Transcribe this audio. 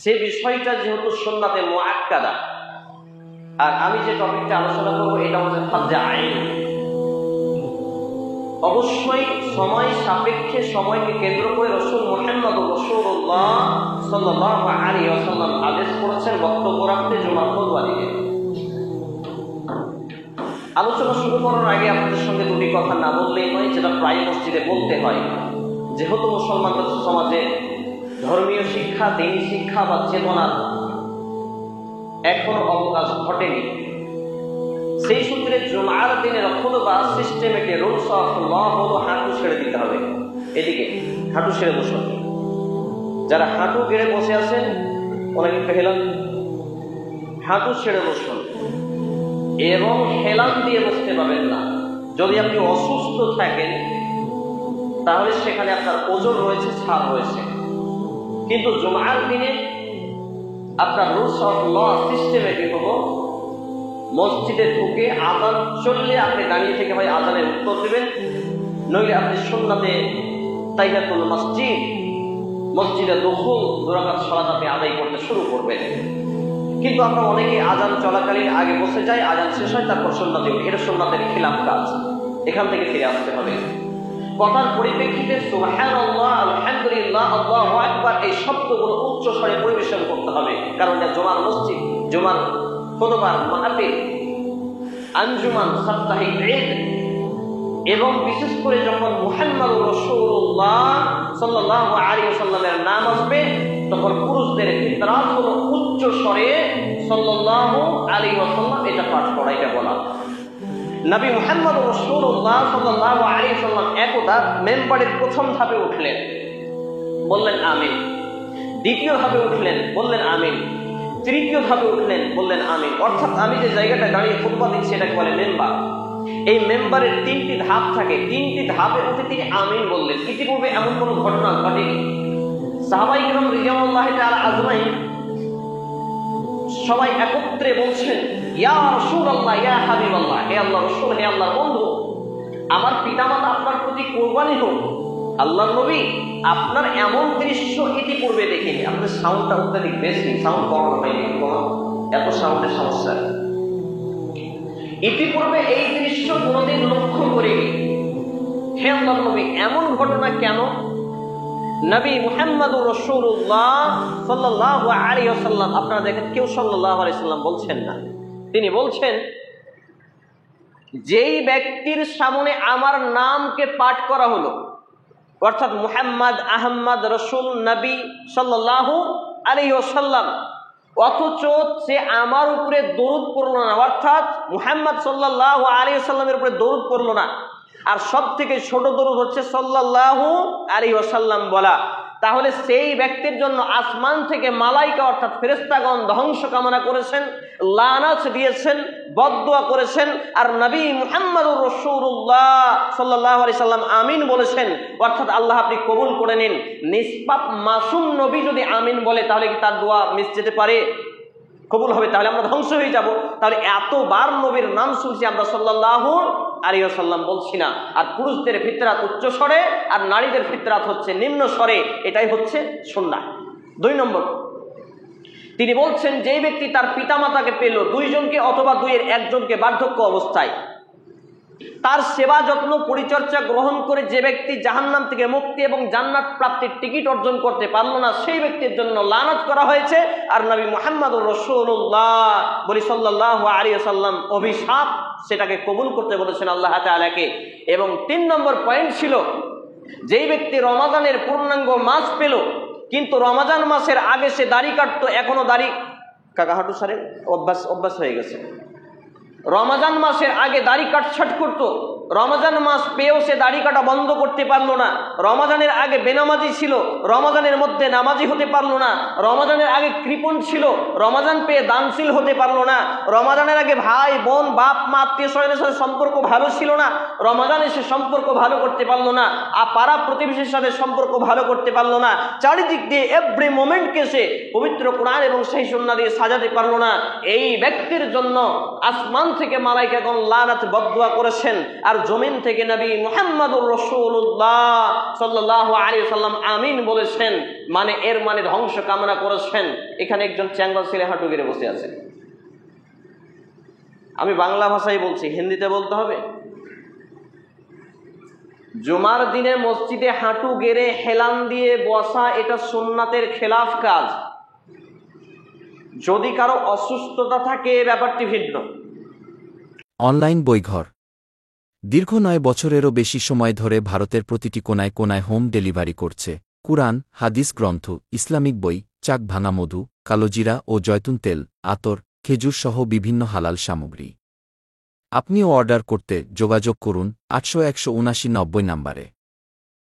সে বিষয়টা যেহেতু সুন্নাতে মুআক্কাদা, আর আমি যে টপিকটা আলোচনা করবো এটা হচ্ছে ফারজে আইন। অবশ্যই সময় সাপেক্ষে, সময়কে কেন্দ্র করে রাসূল মুহাম্মদুর রাসূলুল্লাহ সাল্লাল্লাহু আলাইহি ওয়াসাল্লাম আদেশ করেছেন বক্তব্য রাখতে, জুমার খুতবা দিতে। আলোচনা শুরু করার আগে আপনাদের সঙ্গে দুটি কথা না বললেই নয়, যেটা প্রায় মসজিদে বলতে হয়। যেহেতু মুসলমানদের সমাজে ধর্মীয় শিক্ষা, দ্বীনি শিক্ষা বা চেতনার এখনো অবকাশ ঘটেনি, সেই সূত্রে জুমার দিনের খুতবা সিস্টেমেটিক রুলস অফ ল হলো হাঁটু ছেড়ে দিতে হবে। এদিকে হাঁটু ছেড়ে বসে, যারা হাঁটু গেড়ে বসে আছেন অনেক হেলান, হাঁটু ছেড়ে বসুন এবং হেলান দিয়ে বসতে পারবেন না। যদি আপনি অসুস্থ থাকেন তাহলে সেখানে আপনার ওজন রয়েছে, ছাড় রয়েছে, কিন্তু জুমার দিনে আপনার রুলস অফ ল সিস্টেমেটিক হলো মসজিদে ঢুকে আযান চললে আপনি দাঁড়িয়ে থেকে হয় আযানের উত্তর দেবেন, নইলে আপনি সুন্নাতে তাহিয়াতুল মসজিদ, মসজিদে দুখুল, 2 রাকাত সালাত আপনি আদায় করতে শুরু করবেন। কিন্তু আমরা অনেকে আযান চলাকালীন আগে বসে যাই, আযান শেষ হয় তারপর সুন্নাতে উঠি। এটা সুন্নাতের খিলাফ কাজ, এখান থেকে ফিরে আসতে হবে। কথার পরিপ্রেক্ষিতে সুবহানাল্লাহ, আলহামদুলিল্লাহ, আল্লাহু আকবার এই শব্দগুলো উচ্চ স্বরে পরিবেশন করতে হবে, কারণ এটা জুমার মসজিদ, জুমার খুতবার মাহফিল, আঞ্জুমান, সাপ্তাহিক ঈদ। এবং বিশেষ করে যখন মুহাম্মদুর রাসূলুল্লাহ সাল্লাল্লাহু আলাইহি ওয়াসাল্লামের নাম আসবে তখন পুরুষদের ফিতরাত হলো উচ্চ স্বরে সাল্লাল্লাহু আলাইহি ওয়াসাল্লাম এটা পাঠ করা, এটা বলা। নবী মুহাম্মদুর রাসূলুল্লাহ সাল্লাল্লাহু আলাইহি ওয়াসাল্লাম একদা মেম্বারের প্রথম ধাপে উঠলেন, বললেন আমিন। দ্বিতীয় ধাপে উঠলেন, বললেন আমিন। তৃতীয় ধাপে উঠলেন, বললেন আমিন। অর্থাৎ আমি যে জায়গাটা দাঁড়িয়ে খুতবা দিচ্ছি এটাকে বলে মেম্বার। এই মেম্বারের 3টি ধাপ থাকে, 3টি ধাপে উঠে তিনি আমিন বললেন। ইতিপূর্বে এমন কোনো ঘটনা ঘটেনি। সাহাবায়ে কিরাম রাদিয়াল্লাহু তাআলা আজমাইন সবাই একত্রে বলছেন, ইয়া রাসূলুল্লাহ, ইয়া হাবিবাল্লাহ, হে আল্লাহর রাসূল, হে আল্লাহর বন্ধু, আমার পিতামাতা আপনার প্রতি কুরবানি হোক। আল্লাহর নবী, আপনার এমন দৃশ্য ইতিপূর্বে দেখিনি। আপনার সাউন্ডটা অত্যাধিক বেশি, সাউন্ড কমানো হয়নি, এত সাউন্ডের সমস্যা। ইতিপূর্বে এই দৃশ্য কোনোদিন লক্ষ্য করিনি। হে আল্লাহর নবী, এমন ঘটনা কেন? নবী মুহাম্মদুর রাসূলুল্লাহ সাল্লাল্লাহু আলাইহি ওয়াসাল্লাম, আপনারা দেখেন কেউ সাল্লাল্লাহু আলাইহি ওয়াসাল্লাম বলছেন না, তিনি বলছেন যেই ব্যক্তির সামনে আমার নামকে পাঠ করা হলো, অর্থাৎ মুহাম্মদ, আহমদ, রসুল, নবী সাল্লাল্লাহু আলাইহি ওয়াসাল্লাম, অথচ সে আমার উপরে দরুদ পড়লো না, অর্থাৎ মুহাম্মদ সাল্লাল্লাহু আলাইহি ওয়াসাল্লামের উপরে দরুদ পড়লো না, আর সব থেকে ছোট দরুদ হচ্ছে সাল্লাল্লাহু আলাইহি ওয়াসাল্লাম বলা, তাহলে সেই ব্যক্তির জন্য আসমান থেকে মালাইকা অর্থাৎ ফেরেশতাগণ ধ্বংস কামনা করেছেন, লানাত দিয়েছেন, বদদুয়া করেছেন। আর নবী মুহাম্মদুর রাসূলুল্লাহ সাল্লাল্লাহু আলাইহি সাল্লাম আমিন বলেছেন, অর্থাৎ আল্লাহ আপনি কবুল করে নিন। নিষ্পাপ মাসুম নবী যদি আমিন বলে তাহলে কি তার দোয়া মিস যেতে পারে? কবুল হবে? তাহলে আমরা ধ্বংস হয়ে যাব। তাহলে এতবার নবীর নাম শুনছি, আমরা সাল্লাল্লাহু আলাইহি ওয়াসাল্লাম বলছি না। আর পুরুষদের ফিতরাত উচ্চ স্বরে আর নারীদের ফিতরাত হচ্ছে নিম্ন স্বরে, এটাই হচ্ছে সুন্নাহ। 2 নম্বর, তিনি বলছেন যে ব্যক্তি তার পিতামাতাকে পেল, 2 জনকে অথবা 2-এর 1 জনকে বার্ধক্য অবস্থায়, তার সেবা যত্ন পরিচর্যা গ্রহণ করে যে ব্যক্তি জাহান্নাম থেকে মুক্তি এবং জান্নাত প্রাপ্তির টিকিট অর্জন করতে পারল না, সেই ব্যক্তির জন্য লানত করা হয়েছে। আর নবী মুহাম্মদুর রাসূলুল্লাহ বলি সাল্লাল্লাহু আলাইহি ওয়াসাল্লাম অভিশাপ, সেটাকে কবুল করতে বলেছেন আল্লাহ তাআলাকে। এবং 3 নম্বর পয়েন্ট ছিল, যেই ব্যক্তি রমাদানের পূর্ণাঙ্গ মাস পেল কিন্তু রমাজান মাসের আগে সে দাড়ি কাটতো, এখনো দাড়ি, কাকা হাঁটু সারে, অভ্যাস হয়ে গেছে, রমাজান মাসের আগে দাড়ি কাটছাট করতো, রমাজান মাস পেয়েও সে দাড়ি কাটা বন্ধ করতে পারলো না, রমাজানের আগে বেনামাজি ছিল, রমাজানের মধ্যে নামাজি হতে পারলো না, রমাজানের আগে কৃপণ ছিল, রমাজান পেয়ে দানশীল হতে পারলো না, রমাজানের আগে ভাই বোন বাপ মা আত্মীয় স্বজনের সাথে সম্পর্ক ভালো ছিল না, রমাজানে সে সম্পর্ক ভালো করতে পারলো না, আর পাড়া প্রতিবেশীর সাথে সম্পর্ক ভালো করতে পারলো না, চারিদিক দিয়ে এভরি মোমেন্টকে সে পবিত্র কোরআন এবং সেই সুন্নাহ দিয়ে সাজাতে পারলো না, এই ব্যক্তির জন্য আসমান থেকে মালাইকাগণ লানাত বদদুয়া করেছেন। আর আর জমিন থেকে নবী মুহাম্মদুর রাসূলুল্লাহ সাল্লাল্লাহু আলাইহি ওয়াসাল্লাম আমিন বলেছেন, মানে এর মানে ধ্বংস কামনা করেছেন। এখানে একজন চ্যাংড়া ছেলে হাঁটু গেড়ে বসে আছে। আমি বাংলা ভাষায় বলছি, হিন্দিতে বলতে হবে? জুমার দিনে মসজিদে হাঁটু গেড়ে হেলান দিয়ে বসা এটা সুন্নাতের খেলাফ কাজ। যদি কারো অসুস্থতা থাকে ব্যাপারটি ভিন্ন। অনলাইন বইঘর দীর্ঘ 9 বছরেরও বেশি সময় ধরে ভারতের প্রতিটি কোনায় কোনায় হোম ডেলিভারি করছে কুরআন, হাদিস গ্রন্থ, ইসলামিক বই, চাক ভাঙা মধু, কালোজিরা ও জয়তুন তেল, আতর, খেজুর সহ বিভিন্ন হালাল সামগ্রী। আপনিও অর্ডার করতে যোগাযোগ করুন 800 179 নম্বরে।